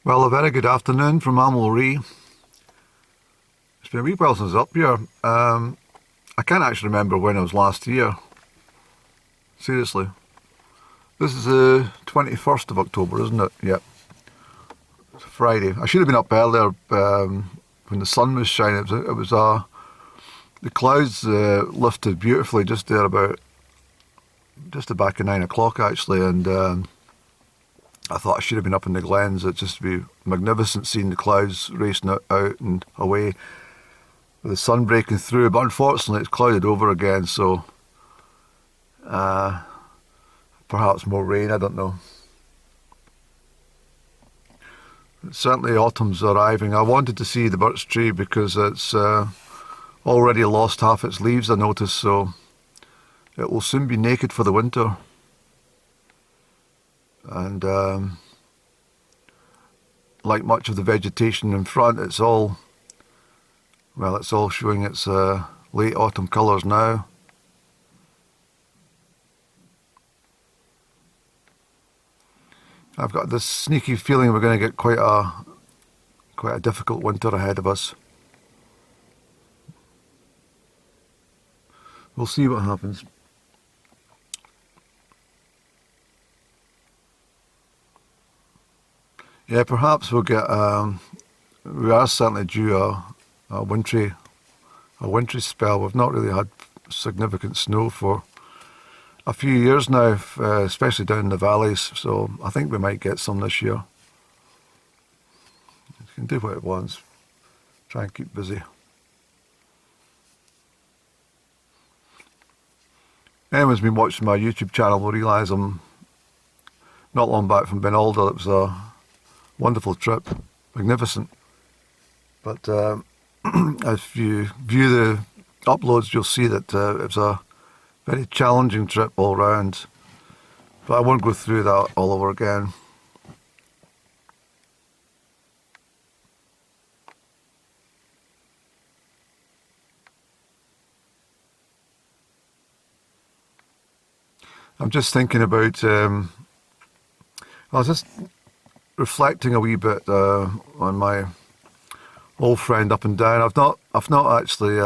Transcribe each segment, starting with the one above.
Well, a very good afternoon from Amalree. It's been a wee while since I was up here. I can't actually remember when I was last here. Seriously. This is the 21st of October, isn't it? Yep. It's Friday. I should have been up earlier when the sun was shining. The clouds lifted beautifully just there about, just the back of 9 o'clock actually, and I thought I should have been up in the glens. It'd just be magnificent seeing the clouds racing out and away with the sun breaking through. But unfortunately, it's clouded over again, so uh, perhaps more rain. I don't know. Certainly, autumn's arriving. I wanted to see the birch tree because it's already lost half its leaves, I noticed, so it will soon be naked for the winter. And like much of the vegetation in front, it's all showing its late autumn colours now. I've got this sneaky feeling we're going to get quite a difficult winter ahead of us. We'll see what happens. Yeah, perhaps we'll get. We are certainly due a wintry a wintry spell. We've not really had significant snow for a few years now, especially down in the valleys. So I think we might get some this year. You can do what it wants. Try and keep busy. Anyone's been watching my YouTube channel will realise I'm not long back from Ben Alder. It was a wonderful trip, magnificent. But if you view the uploads, you'll see that it was a very challenging trip all round. But I won't go through that all over again. I'm just thinking about. I was just reflecting a wee bit on my old friend up and down. I've not actually.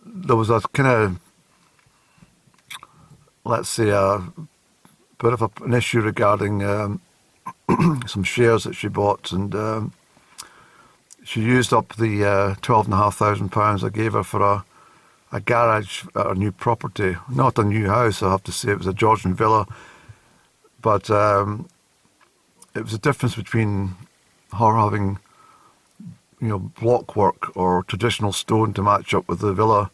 There was a kind of, let's say, a bit of an issue regarding some shares that she bought, and she used up the £12,500 I gave her for a garage at her new property. Not a new house, I have to say. It was a Georgian villa, but it was a difference between her having, block work or traditional stone to match up with the villa.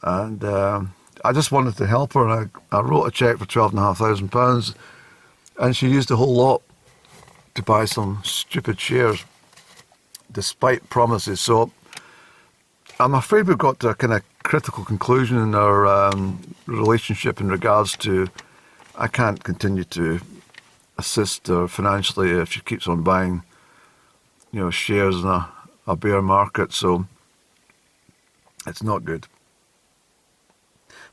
And I just wanted to help her, and I wrote a cheque for £12,500, and she used the whole lot to buy some stupid shares, despite promises. So I'm afraid we've got to a kind of critical conclusion in our relationship in regards to I can't continue to assist her financially if she keeps on buying, shares in a bear market. So it's not good.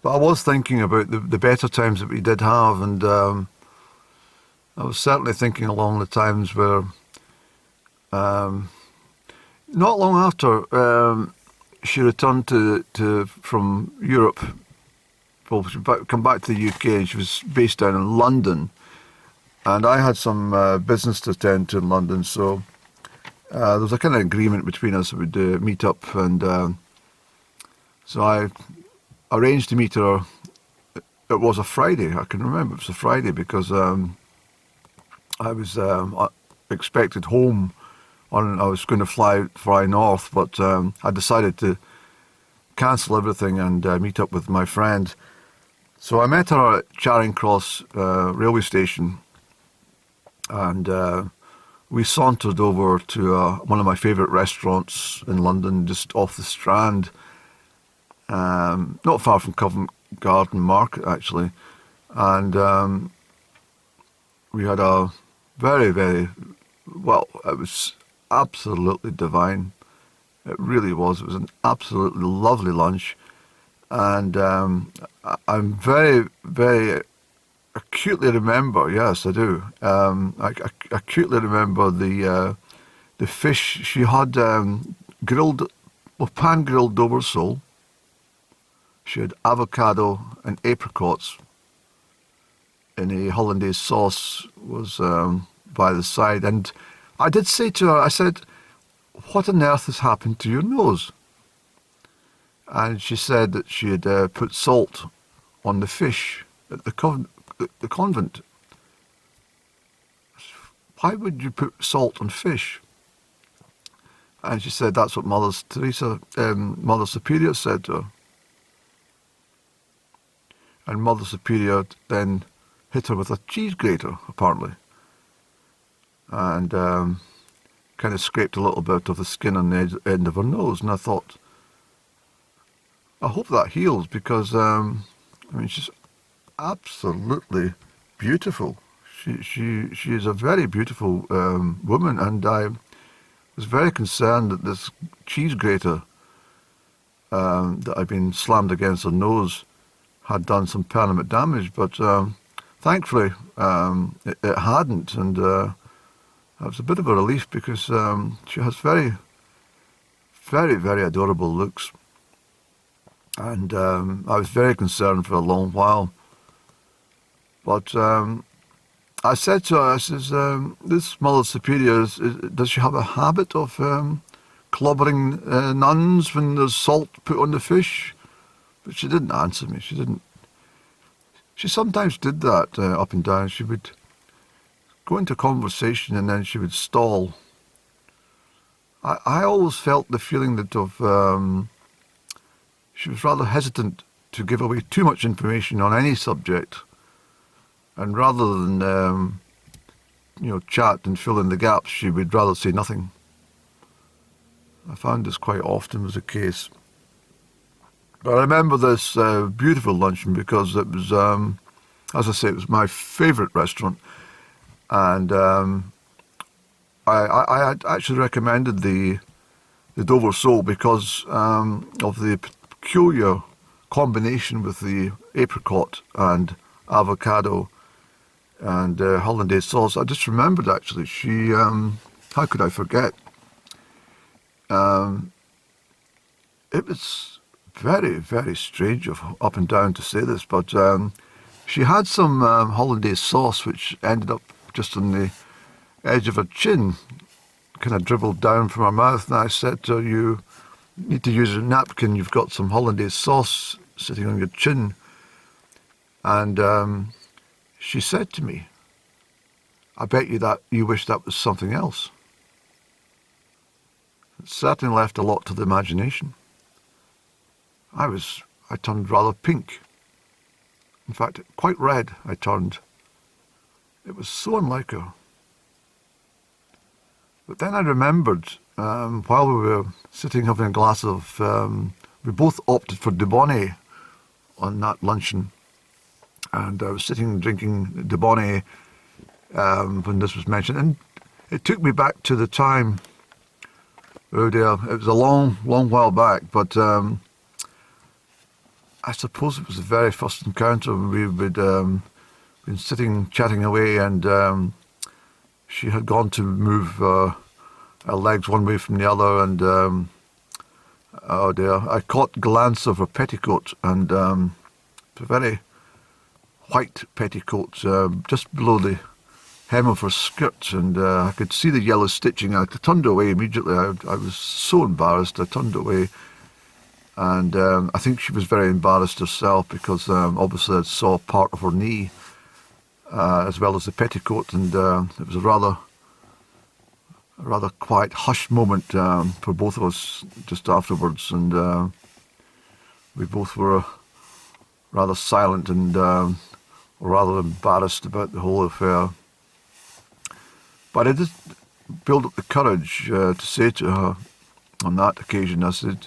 But I was thinking about the better times that we did have, and I was certainly thinking along the times where, not long after she returned from Europe, well, she come back to the UK, and she was based down in London, and I had some business to attend to in London, so there was a kind of agreement between us that we'd meet up, and so I arranged to meet her. It was a Friday. I can remember it was a Friday because I was expected home. I was going to fly north, but I decided to cancel everything and meet up with my friend. So I met her at Charing Cross railway station, and we sauntered over to one of my favourite restaurants in London, just off the Strand, not far from Covent Garden Market, actually. And we had a very, very, well, it was absolutely divine. It really was. It was an absolutely lovely lunch. And I'm very, very acutely remember, yes, I do. I acutely remember the fish. She had grilled, well, pan-grilled Dover sole. She had avocado and apricots in a hollandaise sauce was by the side. And I did say to her, I said, "What on earth has happened to your nose?" And she said that she had put salt on the fish at the convent. Why would you put salt on fish? And she said that's what Mother Superior said to her. And Mother Superior then hit her with a cheese grater, apparently, and kind of scraped a little bit of the skin on the end of her nose. And I thought, I hope that heals, because I mean, she's absolutely beautiful. She is a very beautiful woman, and I was very concerned that this cheese grater that had been slammed against her nose had done some permanent damage, but thankfully it hadn't, and that was a bit of a relief, because she has very, very, very adorable looks, and I was very concerned for a long while. But I said to her, I says, this Mother Superior, does she have a habit of clobbering nuns when there's salt put on the fish? But she didn't answer me. She didn't. She sometimes did that up and down. She would go into conversation and then she would stall. I always felt the feeling that she was rather hesitant to give away too much information on any subject. And rather than, chat and fill in the gaps, she would rather say nothing. I found this quite often was the case. But I remember this beautiful luncheon because it was, as I say, it was my favourite restaurant. And I had actually recommended the Dover sole because of the peculiar combination with the apricot and avocado and hollandaise sauce. I just remembered, actually, she, how could I forget? It was very, very strange up and down to say this, but she had some hollandaise sauce which ended up just on the edge of her chin, kind of dribbled down from her mouth, and I said to her, "You need to use a napkin, you've got some hollandaise sauce sitting on your chin." And she said to me, "I bet you wish that was something else." It certainly left a lot to the imagination. I turned rather pink. In fact, quite red I turned. It was so unlike her. But then I remembered, while we were sitting having a glass of, we both opted for Dubonnet on that luncheon. And I was sitting drinking Dubonnet when this was mentioned. And it took me back to the time, oh dear, it was a long, long while back, but I suppose it was the very first encounter. We would been sitting chatting away, and she had gone to move her legs one way from the other, and oh dear, I caught a glance of her petticoat, and a very white petticoat just below the hem of her skirt, and I could see the yellow stitching. I turned away immediately. I was so embarrassed. I turned away. And I think she was very embarrassed herself because obviously I saw part of her knee as well as the petticoat, and it was a rather quiet, hushed moment for both of us just afterwards, and we both were rather silent and rather embarrassed about the whole affair. But I did build up the courage to say to her on that occasion, I said,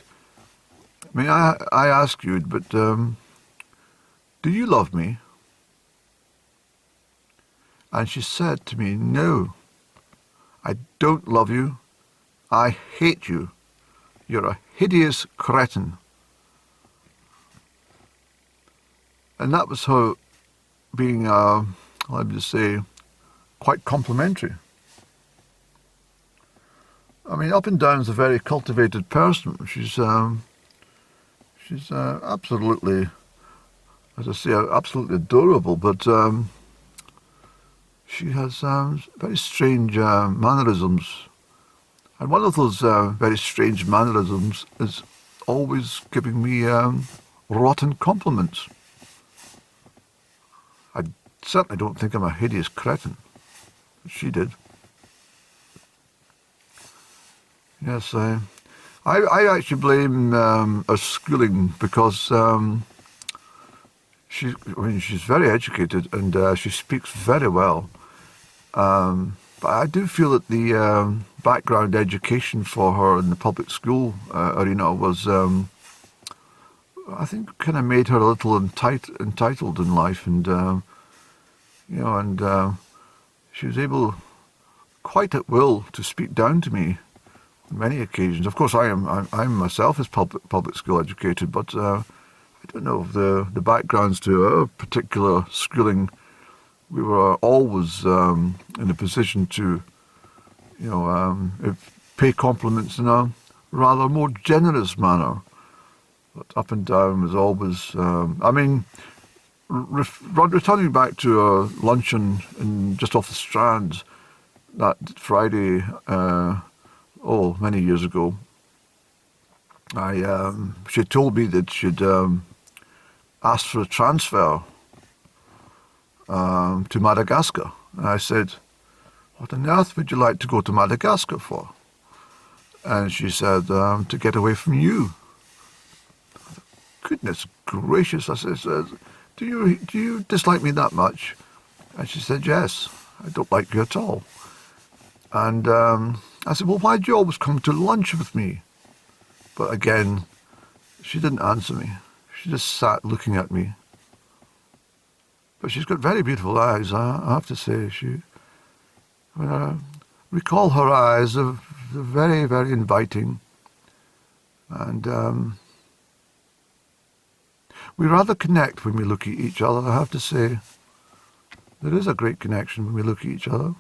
"May I ask you, but do you love me?" And she said to me, "No, I don't love you. I hate you. You're a hideous cretin." And that was how being, let me just say, quite complimentary. I mean, Up and Down's a very cultivated person. She's absolutely, as I say, absolutely adorable, but she has very strange mannerisms. And one of those very strange mannerisms is always giving me rotten compliments. I certainly don't think I'm a hideous cretin. She did. Yes, I actually blame her schooling because she's very educated and she speaks very well. But I do feel that the background education for her in the public school arena was, I think, kind of made her a little entitled in life, and she was able, quite at will, to speak down to me on many occasions. Of course, I'm myself is public school educated, but I don't know if the backgrounds to her particular schooling. We were always in a position to, pay compliments in a rather more generous manner. But Up and Down was always, returning back to a luncheon just off the Strand that Friday, many years ago, she told me that she'd asked for a transfer to Madagascar. And I said, what on earth would you like to go to Madagascar for? And she said, to get away from you. Goodness gracious, I said, do you dislike me that much? And she said, yes, I don't like you at all. And I said, well, why do you always come to lunch with me? But again, she didn't answer me. She just sat looking at me. But she's got very beautiful eyes, I have to say. When I recall her eyes, they're very, very inviting. And we rather connect when we look at each other, I have to say. There is a great connection when we look at each other.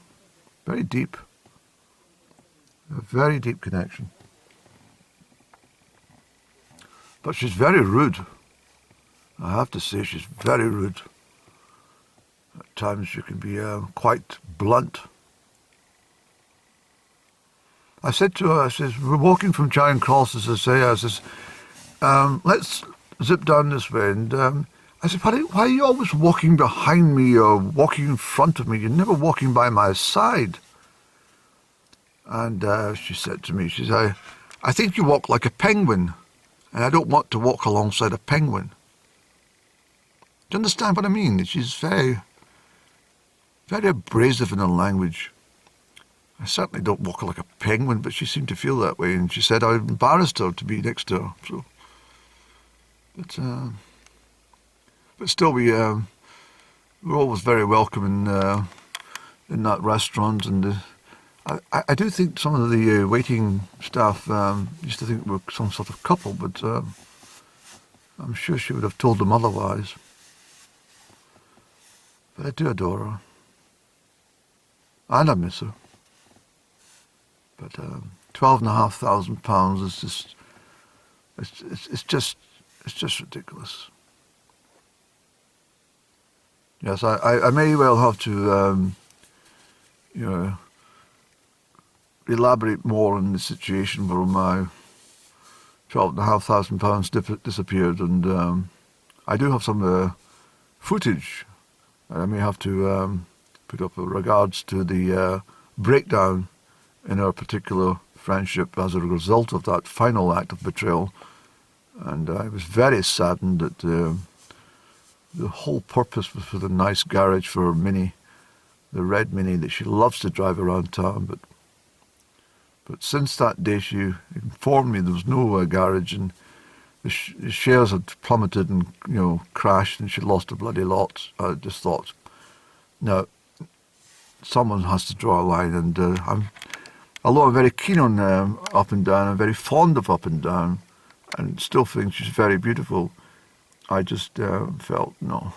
Very deep. A very deep connection. But she's very rude. I have to say she's very rude. At times she can be quite blunt. I said to her, I says, we're walking from Charing Cross, as I says, let's zip down this way. And I said, why are you always walking behind me or walking in front of me? You're never walking by my side. And she said to me, she said, I think you walk like a penguin, and I don't want to walk alongside a penguin. Do you understand what I mean? She's very, very abrasive in her language. I certainly don't walk like a penguin, but she seemed to feel that way, and she said I embarrassed her to be next to her. So, but still, we're always very welcome in that restaurant, and I do think some of the waiting staff used to think we were some sort of couple, but I'm sure she would have told them otherwise. But I do adore her. And I miss her. But £12,500 is just, it's just ridiculous. Yes, I may well have to, elaborate more on the situation where my £12,500 disappeared, and I do have some footage. I may have to put up with regards to the breakdown in our particular friendship as a result of that final act of betrayal. And I was very saddened that the whole purpose was for the nice garage for Minnie, the red Minnie that she loves to drive around town. But since that day she informed me there was no garage, and the shares had plummeted and crashed, and she lost a bloody lot. I just thought, no, someone has to draw a line, and although I'm very keen on Up and Down, I'm very fond of Up and Down, and still think she's very beautiful, I just felt, no,